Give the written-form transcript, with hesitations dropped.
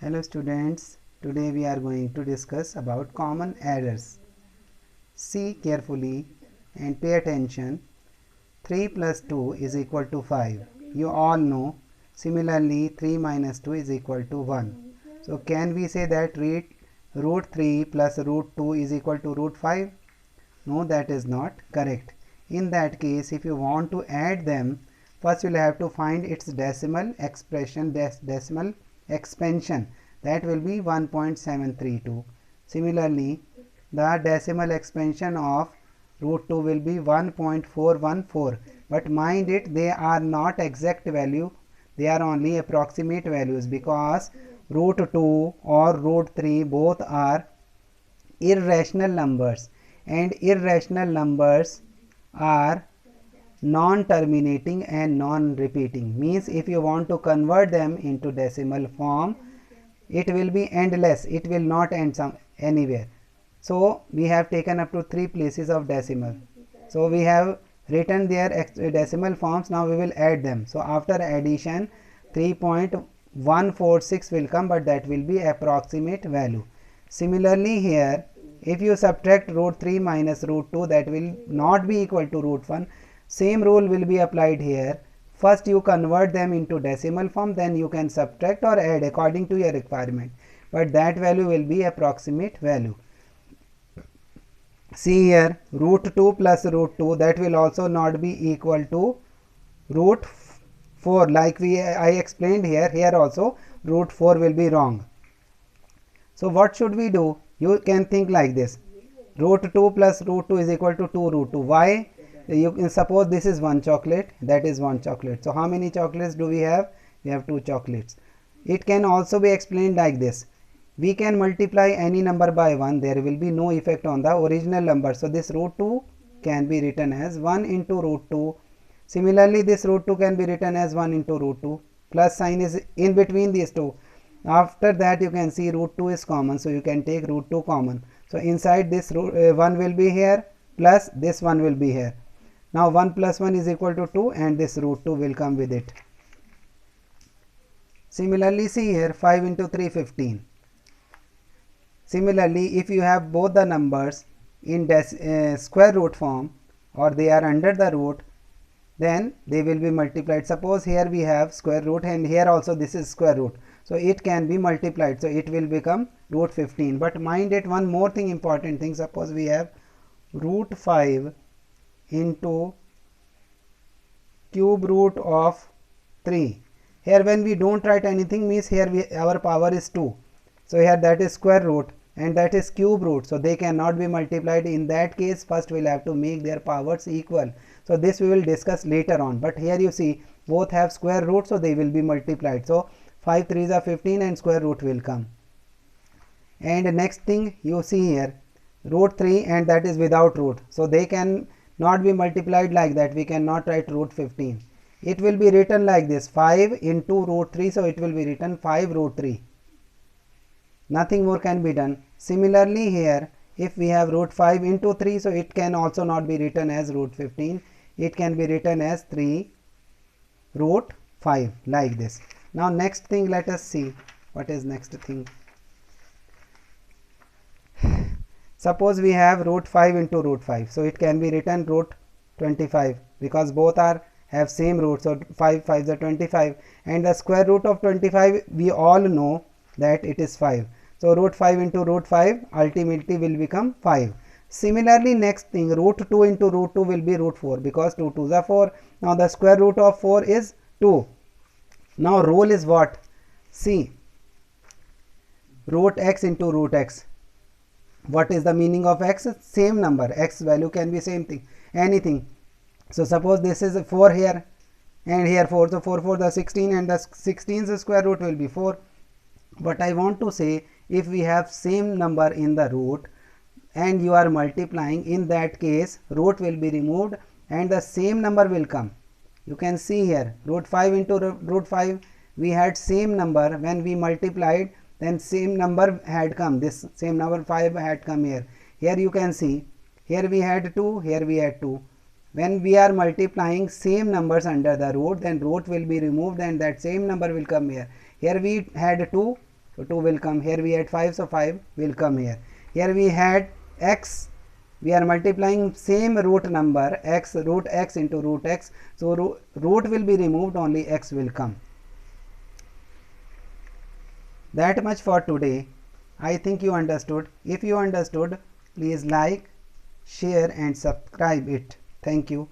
Hello students, today we are going to discuss about common errors. See carefully and pay attention. 3 plus 2 is equal to 5. You all know. Similarly, 3 minus 2 is equal to 1. So can we say that root 3 plus root 2 is equal to root 5? No, that is not correct. In that case, if you want to add them, first you will have to find its decimal expression, decimal expansion. That will be 1.732. Similarly, the decimal expansion of root 2 will be 1.414. But mind it, they are not exact value. They are only approximate values, because root 2 or root 3 both are irrational numbers, and irrational numbers are non-terminating and non-repeating. Means if you want to convert them into decimal form, it will be endless, it will not end anywhere. So we have taken up to 3 places of decimal. So we have written their decimal forms. Now we will add them. So after addition, 3.146 will come, but that will be approximate value. Similarly here, if you subtract root 3 minus root 2, that will not be equal to root 1. Same rule will be applied here. First you convert them into decimal form, then you can subtract or add according to your requirement, but that value will be approximate value. See here, root 2 plus root 2, that will also not be equal to root 4, like I explained here. Here also root 4 will be wrong. So what should we do? You can think like this: root 2 plus root 2 is equal to 2 root 2. Why? You can suppose this is one chocolate, that is one chocolate. So how many chocolates do we have? We have 2 chocolates. It can also be explained like this: we can multiply any number by 1, there will be no effect on the original number. So this root 2 can be written as 1 into root 2. Similarly, this root 2 can be written as 1 into root 2. Plus sign is in between these two. After that you can see root 2 is common, so you can take root 2 common. So inside this 1 will be here, plus this 1 will be here. Now 1 plus 1 is equal to 2, and this root 2 will come with it. Similarly, see here, 5 into 3, 15. Similarly, if you have both the numbers in square root form, or they are under the root, then they will be multiplied. Suppose here we have square root, and here also this is square root. So it can be multiplied. So it will become root 15. But mind it, one more thing, important thing. Suppose we have root 5 into cube root of 3. Here when we don't write anything, means here our power is 2. So here that is square root and that is cube root. So they cannot be multiplied. In that case, first we will have to make their powers equal. So this we will discuss later on. But here you see both have square root, so they will be multiplied. So 5 3s are 15 and square root will come. And next thing you see here, root 3, and that is without root. So they can not be multiplied like that. We cannot write root 15. It will be written like this: 5 into root 3. So it will be written 5 root 3. Nothing more can be done. Similarly here, if we have root 5 into 3, so it can also not be written as root 15. It can be written as 3 root 5, like this. Now next thing, let us see what is next thing. Suppose we have root 5 into root 5. So it can be written root 25, because both have same root. So 5 5s are 25, and the square root of 25 we all know that it is 5. So root 5 into root 5 ultimately will become 5. Similarly, next thing, root 2 into root 2 will be root 4, because 2 2s are 4. Now the square root of 4 is 2. Now rule is what? See, root x into root x. What is the meaning of x? Same number. X value can be same thing, anything. So suppose this is 4 here and here 4. So 4 4 the 16, and the 16's square root will be 4. But I want to say, if we have same number in the root and you are multiplying, in that case root will be removed and the same number will come. You can see here, root 5 into root 5, we had same number. When we multiplied, then same number had come. This same number 5 had come here. Here you can see, here we had 2, here we had 2. When we are multiplying same numbers under the root, then root will be removed and that same number will come here. Here we had 2, So 2 will come here. We had 5, so 5 will come here. Here we had x. We are multiplying same root number x, root x into root x. So root will be removed, only x will come. That much for today. I think you understood. If you understood, please like, share and subscribe it. Thank you.